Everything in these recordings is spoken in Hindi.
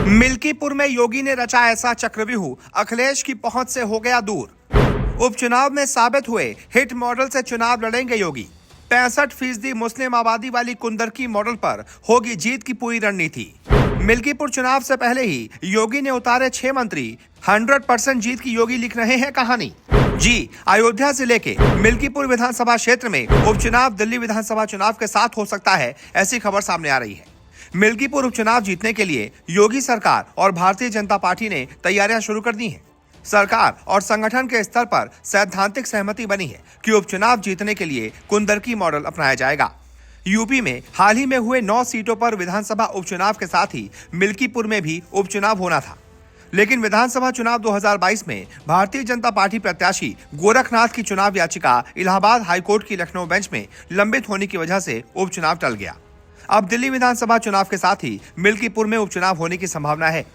मिल्कीपुर में योगी ने रचा ऐसा चक्रव्यूह, अखिलेश की पहुंच से हो गया दूर। उपचुनाव में साबित हुए हिट मॉडल से चुनाव लड़ेंगे योगी। 65% मुस्लिम आबादी वाली कुंदरकी मॉडल पर होगी जीत की पूरी रणनीति। मिल्कीपुर चुनाव से पहले ही योगी ने उतारे 6 मंत्री। 100% जीत की योगी लिख रहे हैं कहानी। जी, अयोध्या जिले के मिल्कीपुर विधानसभा क्षेत्र में उपचुनाव दिल्ली विधानसभा चुनाव के साथ हो सकता है, ऐसी खबर सामने आ रही है। मिल्कीपुर उपचुनाव जीतने के लिए योगी सरकार और भारतीय जनता पार्टी ने तैयारियां शुरू कर दी हैं। सरकार और संगठन के स्तर पर सैद्धांतिक सहमति बनी है कि उपचुनाव जीतने के लिए कुंदरकी मॉडल अपनाया जाएगा। यूपी में हाल ही में हुए 9 सीटों पर विधानसभा उपचुनाव के साथ ही मिल्कीपुर में भी उपचुनाव होना था, लेकिन विधानसभा चुनाव 2022 में भारतीय जनता पार्टी प्रत्याशी गोरखनाथ की चुनाव याचिका इलाहाबाद हाईकोर्ट की लखनऊ बेंच में लंबित होने की वजह से उपचुनाव टल गया। अब दिल्ली विधानसभा चुनाव के साथ ही मिल्कीपुर में उपचुनाव होने की संभावना है।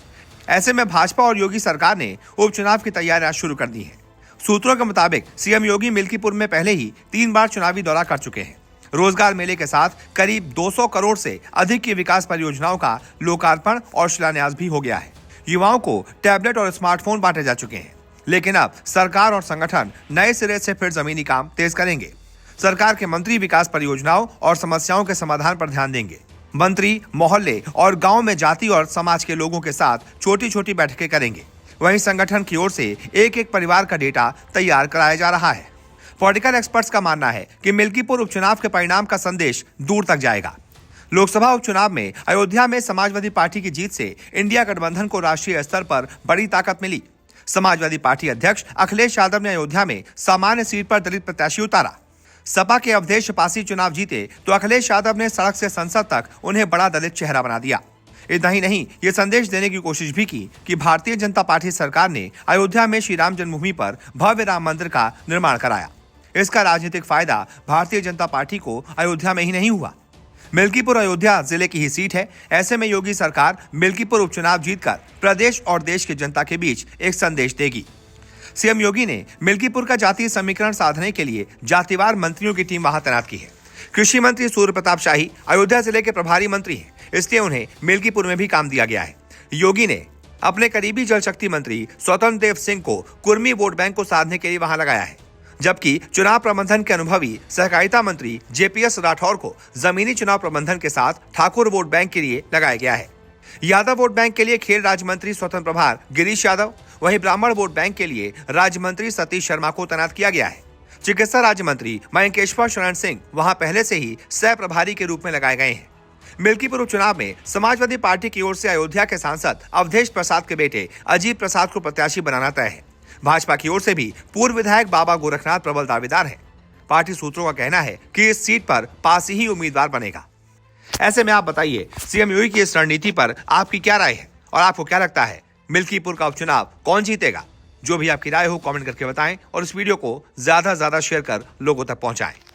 ऐसे में भाजपा और योगी सरकार ने उपचुनाव की तैयारियां शुरू कर दी हैं। सूत्रों के मुताबिक सीएम योगी मिल्कीपुर में पहले ही 3 बार चुनावी दौरा कर चुके हैं। रोजगार मेले के साथ करीब 200 करोड़ से अधिक की विकास परियोजनाओं का लोकार्पण और शिलान्यास भी हो गया है। युवाओं को टैबलेट और स्मार्टफोन बांटे जा चुके हैं, लेकिन अब सरकार और संगठन नए सिरे से फिर जमीनी काम तेज करेंगे। सरकार के मंत्री विकास परियोजनाओं और समस्याओं के समाधान पर ध्यान देंगे। मंत्री मोहल्ले और गांव में जाति और समाज के लोगों के साथ छोटी छोटी बैठकें करेंगे। वहीं संगठन की ओर से एक एक परिवार का डेटा तैयार कराया जा रहा है। पॉलिटिकल एक्सपर्ट्स का मानना है कि मिल्कीपुर उपचुनाव के परिणाम का संदेश दूर तक जाएगा। लोकसभा उपचुनाव में अयोध्या में समाजवादी पार्टी की जीत से इंडिया गठबंधन को राष्ट्रीय स्तर पर बड़ी ताकत मिली। समाजवादी पार्टी अध्यक्ष अखिलेश यादव ने अयोध्या में सामान्य सीट पर दलित प्रत्याशी उतारा। सपा के अवधेश पासी चुनाव जीते तो अखिलेश यादव ने सड़क से संसद तक उन्हें बड़ा दलित चेहरा बना दिया। इतना ही नहीं, ये संदेश देने की कोशिश भी की कि भारतीय जनता पार्टी सरकार ने अयोध्या में श्री राम जन्मभूमि पर भव्य राम मंदिर का निर्माण कराया। इसका राजनीतिक फायदा भारतीय जनता पार्टी को अयोध्या में ही नहीं हुआ। मिल्कीपुर अयोध्या जिले की ही सीट है। ऐसे में योगी सरकार मिल्कीपुर उपचुनाव जीतकर प्रदेश और देश की जनता के बीच एक संदेश देगी। सीएम योगी ने मिल्कीपुर का जातीय समीकरण साधने के लिए जातिवार मंत्रियों की टीम वहां तैनात की है। कृषि मंत्री सूर्य प्रताप शाही अयोध्या जिले के प्रभारी मंत्री हैं, इसलिए उन्हें मिल्कीपुर में भी काम दिया गया है। योगी ने अपने करीबी जल शक्ति मंत्री स्वतंत्र देव सिंह को कुर्मी वोट बैंक को साधने के लिए वहां लगाया है, जबकि चुनाव प्रबंधन के अनुभवी सहकारिता मंत्री जेपीएस राठौर को जमीनी चुनाव प्रबंधन के साथ ठाकुर वोट बैंक के लिए लगाया गया है। यादव वोट बैंक के लिए खेल राज्य मंत्री स्वतंत्र प्रभार गिरीश यादव, वहीं ब्राह्मण वोट बैंक के लिए राज्य मंत्री सतीश शर्मा को तैनात किया गया है। चिकित्सा राज्य मंत्री मयंकेश्वर शरण सिंह वहां पहले से ही सह प्रभारी के रूप में लगाए गए हैं। मिल्कीपुर उपचुनाव में समाजवादी पार्टी की ओर से अयोध्या के सांसद अवधेश प्रसाद के बेटे अजीत प्रसाद को प्रत्याशी बनाना तय है। भाजपा की ओर से भी पूर्व विधायक बाबा गोरखनाथ प्रबल दावेदार है। पार्टी सूत्रों का कहना है कि इस सीट पर पासी ही उम्मीदवार बनेगा। ऐसे में आप बताइए, सीएम योगी की इस रणनीति पर आपकी क्या राय है और आपको क्या लगता है मिल्कीपुर का उपचुनाव कौन जीतेगा? जो भी आपकी राय हो कमेंट करके बताएं और इस वीडियो को ज्यादा से ज्यादा शेयर कर लोगों तक पहुंचाएं।